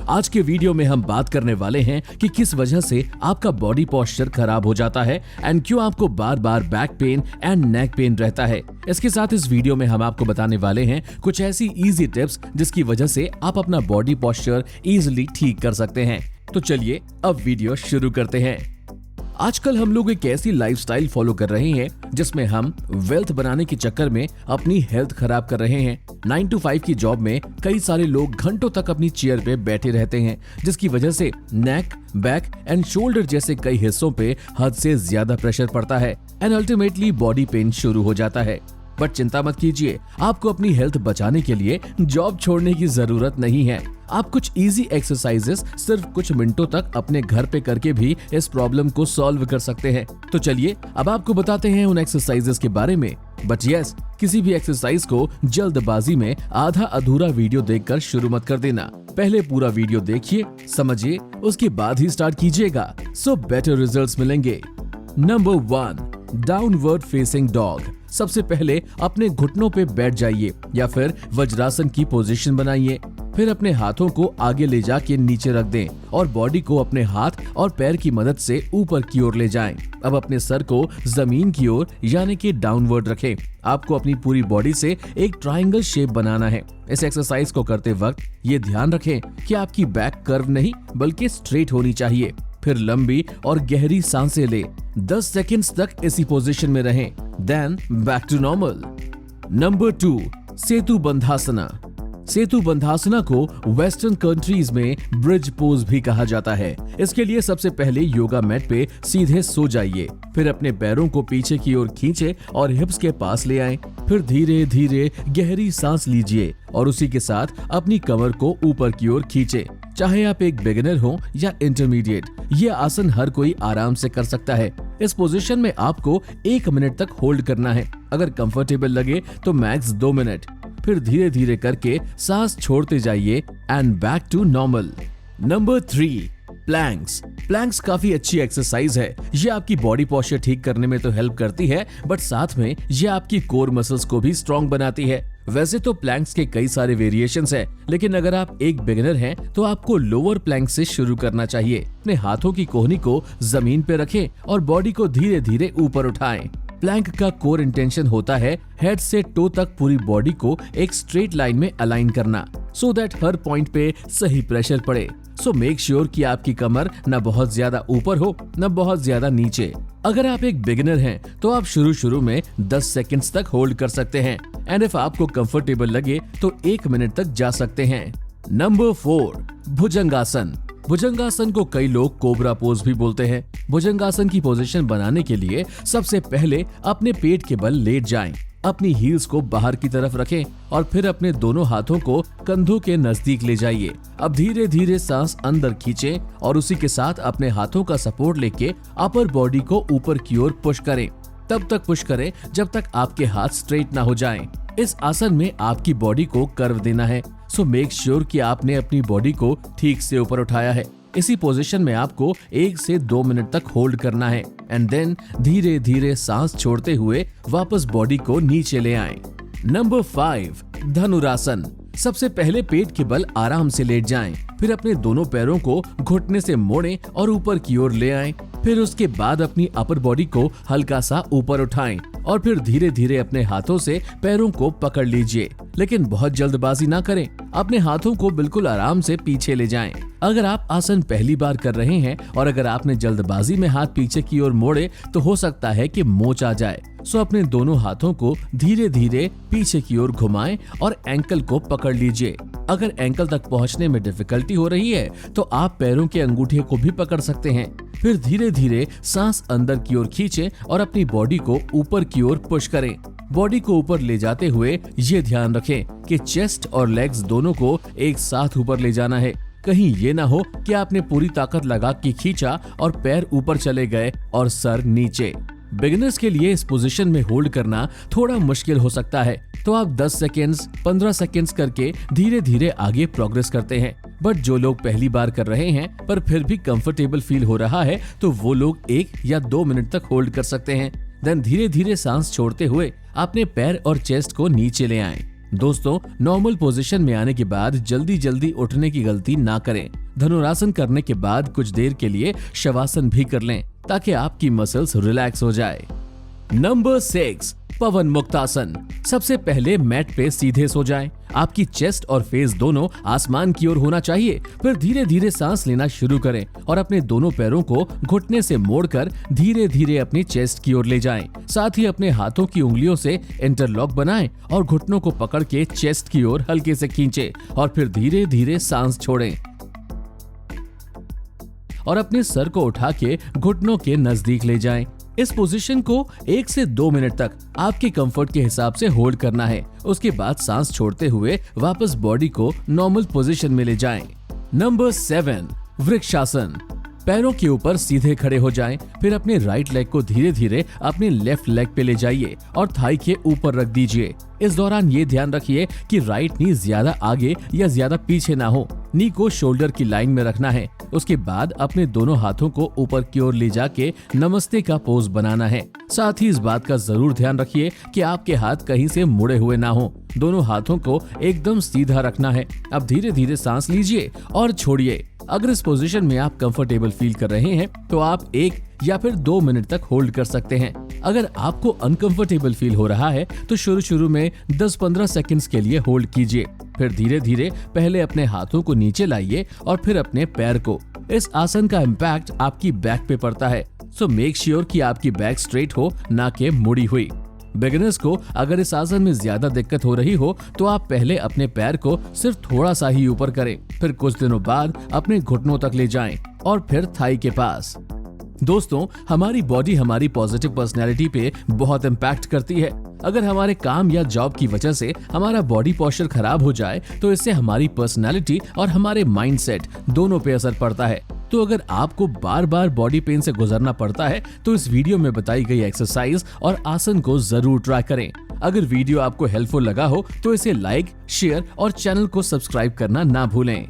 आज के वीडियो में हम बात करने वाले हैं कि किस वजह से आपका बॉडी पोस्चर खराब हो जाता है एंड क्यों आपको बार बार back pain and neck pain रहता है। इसके साथ इस वीडियो में हम आपको बताने वाले हैं कुछ ऐसी इजी टिप्स जिसकी वजह से आप अपना बॉडी पोस्चर इजीली ठीक कर सकते हैं। तो चलिए अब वीडियो शुरू करते हैं। आजकल हम लोग एक ऐसी लाइफस्टाइल फॉलो कर रहे हैं जिसमें हम वेल्थ बनाने के चक्कर में अपनी हेल्थ खराब कर रहे हैं। 9 to 5 की जॉब में कई सारे लोग घंटों तक अपनी चेयर पे बैठे रहते हैं, जिसकी वजह से नेक, बैक एंड शोल्डर जैसे कई हिस्सों पे हद से ज्यादा प्रेशर पड़ता है एंड अल्टीमेटली बॉडी पेन शुरू हो जाता है। बट चिंता मत कीजिए, आपको अपनी हेल्थ बचाने के लिए जॉब छोड़ने की जरूरत नहीं है। आप कुछ इजी एक्सरसाइजेस सिर्फ कुछ मिनटों तक अपने घर पे करके भी इस प्रॉब्लम को सॉल्व कर सकते हैं। तो चलिए अब आपको बताते हैं उन एक्सरसाइजेस के बारे में। बट यस, किसी भी एक्सरसाइज को जल्दबाजी में आधा अधूरा वीडियो देखकर शुरू मत कर देना। पहले पूरा वीडियो देखिए, समझिए, उसके बाद ही स्टार्ट कीजिएगा, सो बेटर रिजल्ट्स मिलेंगे। Number 1, downward facing dog. सबसे पहले अपने घुटनों पे बैठ जाइए या फिर वज्रासन की पोजीशन बनाइए। फिर अपने हाथों को आगे ले जाके नीचे रख दें और बॉडी को अपने हाथ और पैर की मदद से ऊपर की ओर ले जाएं। अब अपने सर को जमीन की ओर यानी कि डाउनवर्ड रखें। आपको अपनी पूरी बॉडी से एक ट्रायंगल शेप बनाना है। इस एक्सरसाइज को करते वक्त ये ध्यान रखें कि आपकी बैक कर्व नहीं बल्कि स्ट्रेट होनी चाहिए। फिर लंबी और गहरी सांसें ले, 10 सेकंड्स तक इसी पोजीशन में रहें, then back to normal. Number 2, Setu Bandhasana. Setu Bandhasana को वेस्टर्न कंट्रीज में ब्रिज पोज भी कहा जाता है। इसके लिए सबसे पहले योगा मैट पे सीधे सो जाइए, फिर अपने पैरों को पीछे की ओर खींचे और हिप्स के पास ले आएं। फिर धीरे धीरे गहरी सांस लीजिए और उसी के साथ अपनी कमर को ऊपर की ओर खींचे। चाहे आप एक बिगिनर हो या इंटरमीडिएट, ये आसन हर कोई आराम से कर सकता है। इस पोजीशन में आपको 1 मिनट तक होल्ड करना है। अगर कंफर्टेबल लगे तो मैक्स 2 मिनट। फिर धीरे धीरे करके सांस छोड़ते जाइए and back to normal. Number 3, planks. Planks काफी अच्छी एक्सरसाइज है। ये आपकी बॉडी पोस्चर ठीक करने में तो हेल्प करती है, बट साथ में ये आपकी कोर मसल्स को भी स्ट्रॉन्ग बनाती है। वैसे तो प्लैंक्स के कई सारे वेरिएशंस हैं, लेकिन अगर आप एक बिगिनर हैं तो आपको लोअर प्लैंक से शुरू करना चाहिए। अपने हाथों की कोहनी को जमीन पे रखें और बॉडी को धीरे धीरे ऊपर उठाएं। प्लैंक का कोर इंटेंशन होता है हेड से टो तक पूरी बॉडी को एक स्ट्रेट लाइन में अलाइन करना, सो दैट हर पॉइंट पे सही प्रेशर पड़े। सो मेक श्योर कि आपकी कमर न बहुत ज्यादा ऊपर हो न बहुत ज्यादा नीचे। अगर आप एक बिगिनर हैं तो आप शुरू में 10 सेकंड्स तक होल्ड कर सकते हैं एंड इफ आपको कंफर्टेबल लगे तो 1 मिनट तक जा सकते हैं। नंबर 4, भुजंगासन। भुजंगासन को कई लोग कोबरा पोज भी बोलते हैं। भुजंगासन की पोजीशन बनाने के लिए सबसे पहले अपने पेट के बल लेट जाएं, अपनी हील्स को बाहर की तरफ रखें और फिर अपने दोनों हाथों को कंधों के नजदीक ले जाइए। अब धीरे धीरे सांस अंदर खींचें और उसी के साथ अपने हाथों का सपोर्ट लेके अपर बॉडी को ऊपर की ओर पुश करें। तब तक पुश करें जब तक आपके हाथ स्ट्रेट ना हो जाएं। इस आसन में आपकी बॉडी को कर्व देना है, सो मेक श्योर कि आपने अपनी बॉडी को ठीक से ऊपर उठाया है। इसी पोजीशन में आपको 1 से 2 मिनट तक होल्ड करना है एंड देन धीरे धीरे सांस छोड़ते हुए वापस बॉडी को नीचे ले आएं। नंबर 5, धनुरासन। सबसे पहले पेट के बल आराम से लेट जाएं, फिर अपने दोनों पैरों को घुटने से मोड़ें और ऊपर की ओर ले आएं। फिर उसके बाद अपनी अपर बॉडी को हल्का सा ऊपर उठाएं और फिर धीरे धीरे अपने हाथों से पैरों को पकड़ लीजिए, लेकिन बहुत जल्दबाजी ना करें। अपने हाथों को बिल्कुल आराम से पीछे ले जाएं। अगर आप आसन पहली बार कर रहे हैं और अगर आपने जल्दबाजी में हाथ पीछे की ओर मोड़े तो हो सकता है कि मोच आ जाए। सो अपने दोनों हाथों को धीरे धीरे पीछे की ओर घुमाएं और एंकल को पकड़ लीजिए। अगर एंकल तक पहुंचने में डिफिकल्टी हो रही है तो आप पैरों के अंगूठे को भी पकड़ सकते हैं। फिर धीरे धीरे सांस अंदर की ओर खींचें और अपनी बॉडी को ऊपर की ओर पुश करें। बॉडी को ऊपर ले जाते हुए ये ध्यान रखें कि चेस्ट और लेग्स दोनों को एक साथ ऊपर ले जाना है। कहीं ये ना हो कि आपने पूरी ताकत लगा के खींचा और पैर ऊपर चले गए और सर नीचे। बिगिनर्स के लिए इस पोजीशन में होल्ड करना थोड़ा मुश्किल हो सकता है, तो आप 10 सेकेंड्स 15 सेकेंड्स करके धीरे धीरे आगे प्रोग्रेस करते हैं। बट जो लोग पहली बार कर रहे हैं पर फिर भी कंफर्टेबल फील हो रहा है तो वो लोग 1 या 2 मिनट तक होल्ड कर सकते हैं। देन धीरे धीरे सांस छोड़ते हुए अपने पैर और चेस्ट को नीचे ले आएं। दोस्तों, नॉर्मल पोजीशन में आने के बाद जल्दी जल्दी उठने की गलती ना करें। धनुरासन करने के बाद कुछ देर के लिए शवासन भी कर लें ताकि आपकी मसल्स रिलैक्स हो जाए। नंबर 6, पवन मुक्तासन। सबसे पहले मैट पे सीधे सो जाएं। आपकी चेस्ट और फेस दोनों आसमान की ओर होना चाहिए। फिर धीरे धीरे सांस लेना शुरू करें और अपने दोनों पैरों को घुटने से मोड़कर धीरे धीरे अपनी चेस्ट की ओर ले जाएं। साथ ही अपने हाथों की उंगलियों से इंटरलॉक बनाएं और घुटनों को पकड़ के चेस्ट की ओर हल्के से खींचें और फिर धीरे धीरे सांस छोड़ें और अपने सर को उठा के घुटनों के नजदीक ले जाएं। इस पोजीशन को 1 से 2 मिनट तक आपके कंफर्ट के हिसाब से होल्ड करना है। उसके बाद सांस छोड़ते हुए वापस बॉडी को नॉर्मल पोजीशन में ले जाएं। नंबर 7, वृक्षासन। पैरों के ऊपर सीधे खड़े हो जाएं, फिर अपने राइट लेग को धीरे धीरे अपने लेफ्ट लेग पे ले जाइए और थाई के ऊपर रख दीजिए। इस दौरान ये ध्यान रखिए कि राइट नी ज्यादा आगे या ज्यादा पीछे ना हो। नी को शोल्डर की लाइन में रखना है। उसके बाद अपने दोनों हाथों को ऊपर की ओर ले जाके नमस्ते का पोज बनाना है। साथ ही इस बात का जरूर ध्यान रखिए कि आपके हाथ कहीं से मुड़े हुए ना हो। दोनों हाथों को एकदम सीधा रखना है। अब धीरे धीरे सांस लीजिए और छोड़िए। अगर इस पोजीशन में आप कंफर्टेबल फील कर रहे हैं तो आप 1 या फिर 2 मिनट तक होल्ड कर सकते हैं। अगर आपको अनकंफर्टेबल फील हो रहा है तो शुरू में 10-15 सेकंड्स के लिए होल्ड कीजिए। फिर धीरे धीरे पहले अपने हाथों को नीचे लाइए और फिर अपने पैर को। इस आसन का इम्पैक्ट आपकी बैक पे पड़ता है, सो मेक श्योर कि आपकी बैक स्ट्रेट हो, ना कि मुड़ी हुई। बिगिनर्स को अगर इस आसन में ज्यादा दिक्कत हो रही हो तो आप पहले अपने पैर को सिर्फ थोड़ा सा ही ऊपर करें, फिर कुछ दिनों बाद अपने घुटनों तक ले जाएं और फिर थाई के पास। दोस्तों, हमारी बॉडी हमारी पॉजिटिव पर्सनैलिटी पे बहुत इम्पैक्ट करती है। अगर हमारे काम या जॉब की वजह से हमारा बॉडी पोस्चर खराब हो जाए तो इससे हमारी पर्सनैलिटी और हमारे माइंडसेट दोनों पे असर पड़ता है। तो अगर आपको बार बार बॉडी पेन से गुजरना पड़ता है तो इस वीडियो में बताई गई एक्सरसाइज और आसन को जरूर ट्राई करें। अगर वीडियो आपको हेल्पफुल लगा हो तो इसे लाइक, शेयर और चैनल को सब्सक्राइब करना ना भूलें।